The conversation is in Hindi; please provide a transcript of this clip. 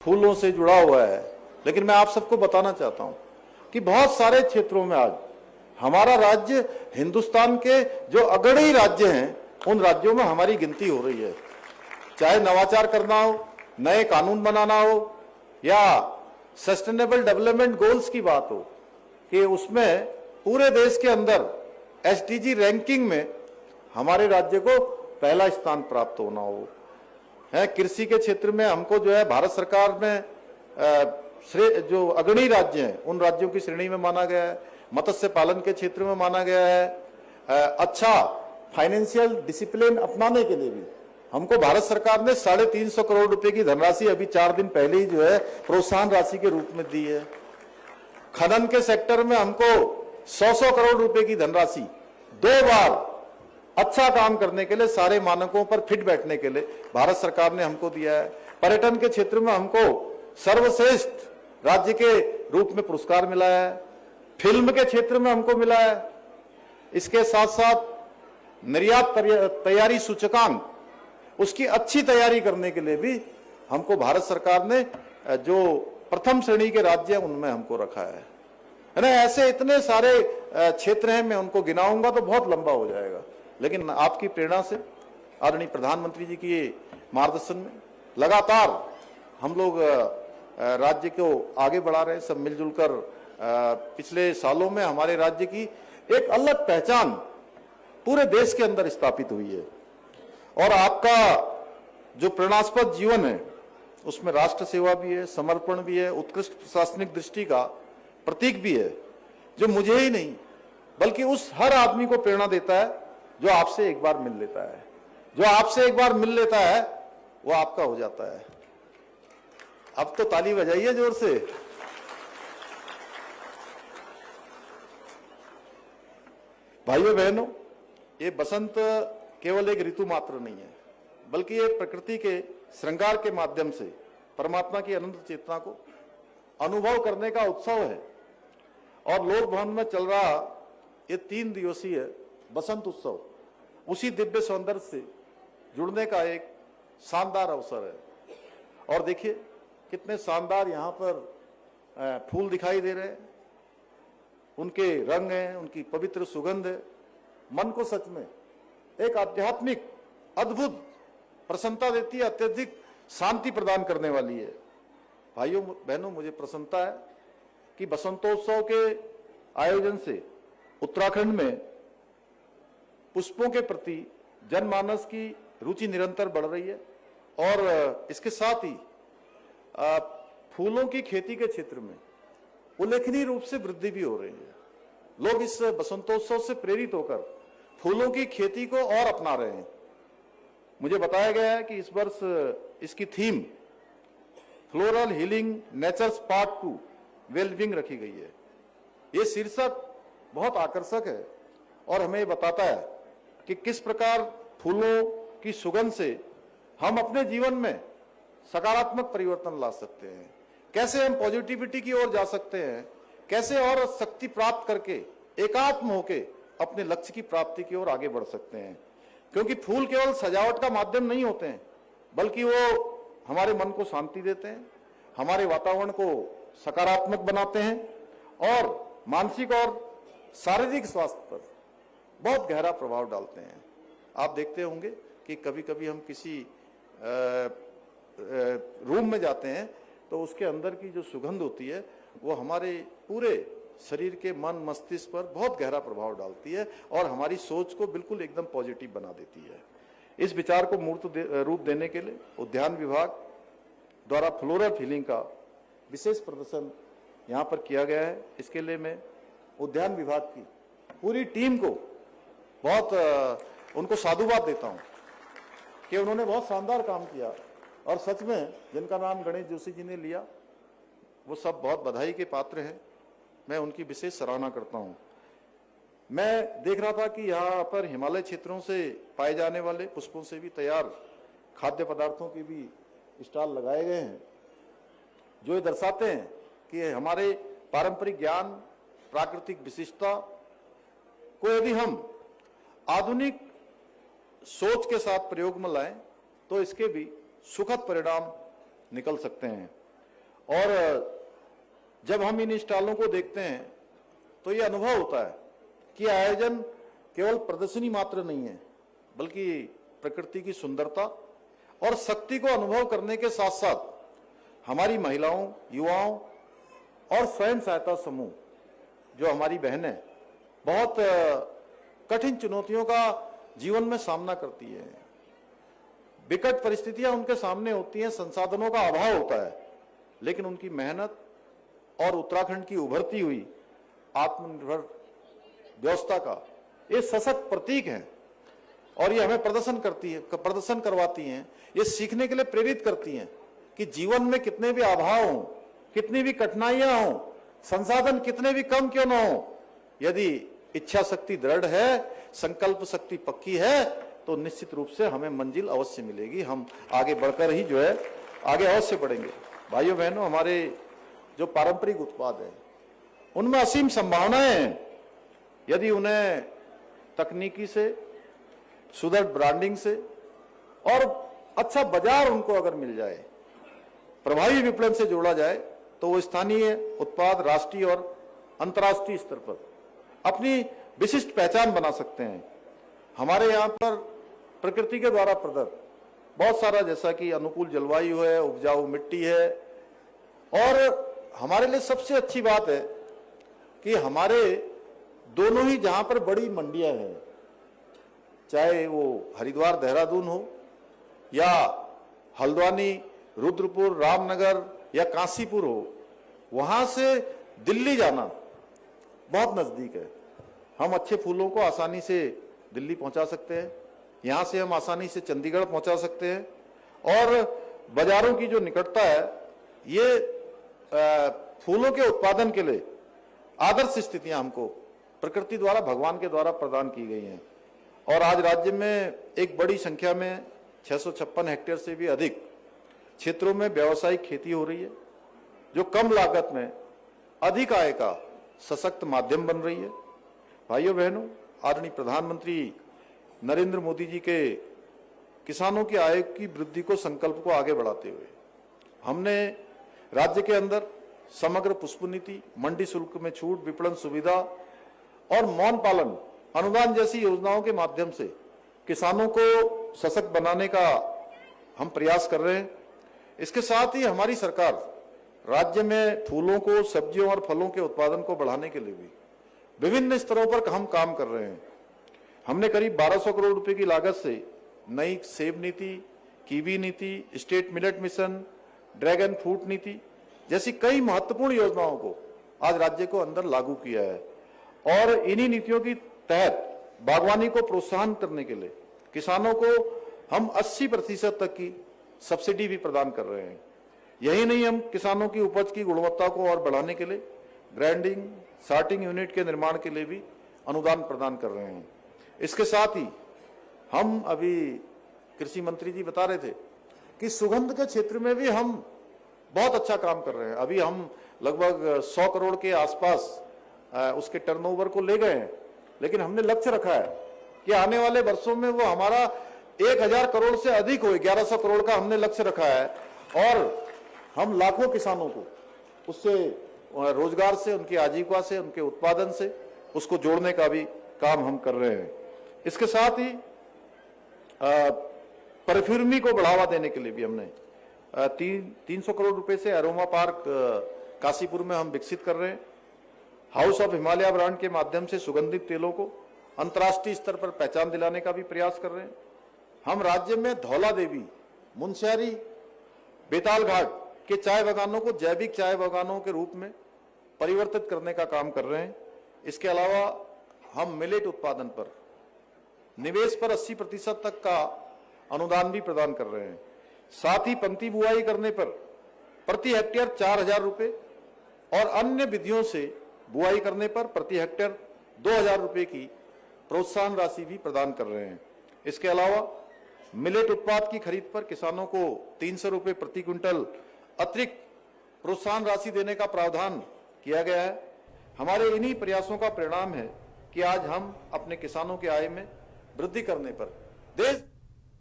फूलों से जुड़ा हुआ है, लेकिन मैं आप सबको बताना चाहता हूं कि बहुत सारे क्षेत्रों में आज हमारा राज्य हिंदुस्तान के जो अग्रणी राज्य हैं उन राज्यों में हमारी गिनती हो रही है। चाहे नवाचार करना हो, नए कानून बनाना हो या सस्टेनेबल डेवलपमेंट गोल्स की बात हो, कि उसमें पूरे देश के अंदर एसडीजी रैंकिंग में हमारे राज्य को पहला स्थान प्राप्त होना हो। है कृषि के क्षेत्र में हमको जो है भारत सरकार में जो अग्रणी राज्य हैं उन राज्यों की श्रेणी में माना गया है। मत्स्य पालन के क्षेत्र में माना गया है। अच्छा फाइनेंशियल डिसिप्लिन अपनाने के लिए भी हमको भारत सरकार ने 350 करोड़ रुपए की धनराशि अभी 4 दिन पहले ही जो है प्रोत्साहन राशि के रूप में दी है। खनन के सेक्टर में हमको 100 करोड़ रुपए की धनराशि 2 बार अच्छा काम करने के लिए, सारे मानकों पर फिट बैठने के लिए भारत सरकार ने हमको दिया है। पर्यटन के क्षेत्र में हमको सर्वश्रेष्ठ राज्य के रूप में पुरस्कार मिला है। फिल्म के क्षेत्र में हमको मिला है। इसके साथ साथ निर्यात तैयारी सूचकांक उसकी अच्छी तैयारी करने के लिए भी हमको भारत सरकार ने जो प्रथम श्रेणी के राज्य हैं उनमें हमको रखा है ना। ऐसे इतने सारे क्षेत्र हैं, मैं उनको गिनाऊंगा तो बहुत लंबा हो जाएगा, लेकिन आपकी प्रेरणा से आदरणीय प्रधानमंत्री जी की मार्गदर्शन में लगातार हम लोग राज्य को आगे बढ़ा रहे हैं। सब मिलजुल कर पिछले सालों में हमारे राज्य की एक अलग पहचान पूरे देश के अंदर स्थापित हुई है। और आपका जो प्रेरणास्पद जीवन है उसमें राष्ट्र सेवा भी है, समर्पण भी है, उत्कृष्ट प्रशासनिक दृष्टि का प्रतीक भी है, जो मुझे ही नहीं बल्कि उस हर आदमी को प्रेरणा देता है जो आपसे एक बार मिल लेता है। जो आपसे एक बार मिल लेता है वो आपका हो जाता है। अब तो ताली बजाइए जोर से। भाइयों बहनों, ये बसंत केवल एक ऋतु मात्र नहीं है, बल्कि ये प्रकृति के श्रृंगार के माध्यम से परमात्मा की अनंत चेतना को अनुभव करने का उत्सव है। और लोक भवन में चल रहा ये 3 दिवसीय बसंत उत्सव उसी दिव्य सौंदर्य से जुड़ने का एक शानदार अवसर है। और देखिए कितने शानदार यहाँ पर फूल दिखाई दे रहे हैं, उनके रंग हैं, उनकी पवित्र सुगंध है, मन को सच में एक आध्यात्मिक अद्भुत प्रसन्नता देती है, अत्यधिक शांति प्रदान करने वाली है। भाइयों बहनों, मुझे प्रसन्नता है कि बसंतोत्सव के आयोजन से उत्तराखंड में पुष्पों के प्रति जनमानस की रुचि निरंतर बढ़ रही है। और इसके साथ ही फूलों की खेती के क्षेत्र में उल्लेखनीय रूप से वृद्धि भी हो रही है। लोग इस बसंतोत्सव से प्रेरित होकर फूलों की खेती को और अपना रहे हैं। मुझे बताया गया है कि इस वर्ष इसकी theme floral healing nature's part 2 wellbeing रखी गई है। ये शीर्षक बहुत आकर्षक है और हमें बताता है कि किस प्रकार फूलों की सुगंध से हम अपने जीवन में सकारात्मक परिवर्तन ला सकते हैं, कैसे हम पॉजिटिविटी की ओर जा सकते हैं, कैसे और शक्ति प्राप्त करके एकात्म होके अपने लक्ष्य की प्राप्ति की ओर आगे बढ़ सकते हैं। क्योंकि फूल केवल सजावट का माध्यम नहीं होते हैं, बल्कि वो हमारे मन को शांति देते हैं, हमारे वातावरण को सकारात्मक बनाते हैं और मानसिक और शारीरिक स्वास्थ्य पर बहुत गहरा प्रभाव डालते हैं। आप देखते होंगे कि कभी कभी हम किसी रूम में जाते हैं तो उसके अंदर की जो सुगंध होती है वो हमारे पूरे शरीर के मन मस्तिष्क पर बहुत गहरा प्रभाव डालती है और हमारी सोच को बिल्कुल एकदम पॉजिटिव बना देती है। इस विचार को मूर्त रूप देने के लिए उद्यान विभाग द्वारा फ्लोरल हीलिंग का विशेष प्रदर्शन यहाँ पर किया गया है। इसके लिए मैं उद्यान विभाग की पूरी टीम को बहुत उनको साधुवाद देता हूँ कि उन्होंने बहुत शानदार काम किया। और सच में जिनका नाम गणेश जोशी जी ने लिया वो सब बहुत बधाई के पात्र हैं। मैं उनकी विशेष सराहना करता हूँ। मैं देख रहा था कि यहाँ पर हिमालय क्षेत्रों से पाए जाने वाले पुष्पों से भी तैयार खाद्य पदार्थों के भी स्टॉल लगाए गए हैं, जो ये दर्शाते हैं कि हमारे पारंपरिक ज्ञान, प्राकृतिक विशिष्टता को यदि हम आधुनिक सोच के साथ प्रयोग में लाएं तो इसके भी सुखद परिणाम निकल सकते हैं। और जब हम इन स्टॉलों को देखते हैं तो ये अनुभव होता है कि आयोजन केवल प्रदर्शनी मात्र नहीं है, बल्कि प्रकृति की सुंदरता और शक्ति को अनुभव करने के साथ साथ हमारी महिलाओं, युवाओं और स्वयं सहायता समूह जो हमारी बहनें बहुत कठिन चुनौतियों का जीवन में सामना करती है। विकट परिस्थितियां उनके सामने होती हैं, संसाधनों का अभाव होता है, लेकिन उनकी मेहनत और उत्तराखंड की उभरती हुई आत्मनिर्भर व्यवस्था का ये सशक्त प्रतीक है। और ये हमें प्रदर्शन करवाती हैं, ये सीखने के लिए प्रेरित करती हैं कि जीवन में कितने भी अभाव हों, कितनी भी कठिनाइयां हों, संसाधन कितने भी कम क्यों ना हो, यदि इच्छा शक्ति दृढ़ है, संकल्प शक्ति पक्की है, तो निश्चित रूप से हमें मंजिल अवश्य मिलेगी। हम आगे बढ़कर ही जो है आगे अवश्य बढ़ेंगे। भाइयों बहनों, हमारे जो पारंपरिक उत्पाद हैं उनमें असीम संभावनाएं हैं, यदि उन्हें तकनीकी से, सुदृढ़ ब्रांडिंग से और अच्छा बाजार उनको अगर मिल जाए, प्रभावी विपणन से जोड़ा जाए, तो वो स्थानीय उत्पाद राष्ट्रीय और अंतर्राष्ट्रीय स्तर पर अपनी विशिष्ट पहचान बना सकते हैं। हमारे यहाँ पर प्रकृति के द्वारा प्रदत्त बहुत सारा, जैसा कि अनुकूल जलवायु है, उपजाऊ मिट्टी है, और हमारे लिए सबसे अच्छी बात है कि हमारे दोनों ही जहां पर बड़ी मंडियां हैं, चाहे वो हरिद्वार देहरादून हो या हल्द्वानी, रुद्रपुर, रामनगर या काशीपुर हो, वहां से दिल्ली जाना बहुत नजदीक है। हम अच्छे फूलों को आसानी से दिल्ली पहुंचा सकते हैं, यहां से हम आसानी से चंडीगढ़ पहुंचा सकते हैं, और बाजारों की जो निकटता है ये फूलों के उत्पादन के लिए आदर्श स्थितियां हमको प्रकृति द्वारा, भगवान के द्वारा प्रदान की गई हैं। और आज राज्य में एक बड़ी संख्या में 656 हेक्टेयर से भी अधिक क्षेत्रों में व्यावसायिक खेती हो रही है, जो कम लागत में अधिक आय का सशक्त माध्यम बन रही है। भाइयों बहनों, आदरणीय प्रधानमंत्री नरेंद्र मोदी जी के किसानों की आय की वृद्धि को संकल्प को आगे बढ़ाते हुए हमने राज्य के अंदर समग्र पुष्प नीति, मंडी शुल्क में छूट, विपणन सुविधा और मौन पालन अनुदान जैसी योजनाओं के माध्यम से किसानों को सशक्त बनाने का हम प्रयास कर रहे हैं। इसके साथ ही हमारी सरकार राज्य में फूलों को, सब्जियों और फलों के उत्पादन को बढ़ाने के लिए भी विभिन्न स्तरों पर हम काम कर रहे हैं। हमने करीब 1200 करोड़ रुपए की लागत से नई सेब नीति, कीवी नीति, state millet mission, dragon fruit नीति जैसी कई महत्वपूर्ण योजनाओं को आज राज्य को अंदर लागू किया है। और इन्हीं नीतियों की तहत बागवानी को प्रोत्साहन करने के लिए किसानों को हम 80% तक की सब्सिडी भी प्रदान कर रहे हैं। यही नहीं, हम किसानों की उपज की गुणवत्ता को और बढ़ाने के लिए ग्राइंडिंग, सॉर्टिंग यूनिट के निर्माण के लिए भी अनुदान प्रदान कर रहे हैं। इसके साथ ही हम, अभी कृषि मंत्री जी बता रहे थे कि सुगंध के क्षेत्र में भी हम बहुत अच्छा काम कर रहे हैं। अभी हम लगभग 100 करोड़ के आसपास उसके टर्नओवर को ले गए हैं, लेकिन हमने लक्ष्य रखा है कि आने वाले वर्षों में वो हमारा 1000 करोड़ से अधिक हो, 1100 करोड़ का हमने लक्ष्य रखा है, और हम लाखों किसानों को उससे रोजगार से, उनकी आजीविका से, उनके उत्पादन से उसको जोड़ने का भी काम हम कर रहे हैं। इसके साथ ही परफ्यूमी को बढ़ावा देने के लिए भी हमने 300 करोड़ रुपए से अरोमा पार्क काशीपुर में हम विकसित कर रहे हैं। हाउस ऑफ हिमालय ब्रांड के माध्यम से सुगंधित तेलों को अंतर्राष्ट्रीय स्तर पर पहचान दिलाने का भी प्रयास कर रहे हैं। हम राज्य में धौला देवी, मुनस्यारी, बेताल घाट के चाय बागानों को जैविक चाय बागानों के रूप में परिवर्तित करने का काम कर रहे हैं। इसके अलावा हम मिलेट उत्पादन पर निवेश पर 80% तक का अनुदान भी प्रदान कर रहे हैं। साथ ही पंक्ति बुआई करने पर प्रति हेक्टेयर 4000 रुपए और अन्य विधियों से बुआई करने पर प्रति हेक्टेयर 2000 रुपए की प्रोत्साहन राशि भी प्रदान कर रहे हैं। इसके अलावा मिलेट उत्पाद की खरीद पर किसानों को 300 रुपए प्रति क्विंटल अतिरिक्त प्रोत्साहन राशि देने का प्रावधान किया गया है। हमारे इन्हीं प्रयासों का परिणाम है कि आज हम अपने किसानों की आय में वृद्धि करने पर देश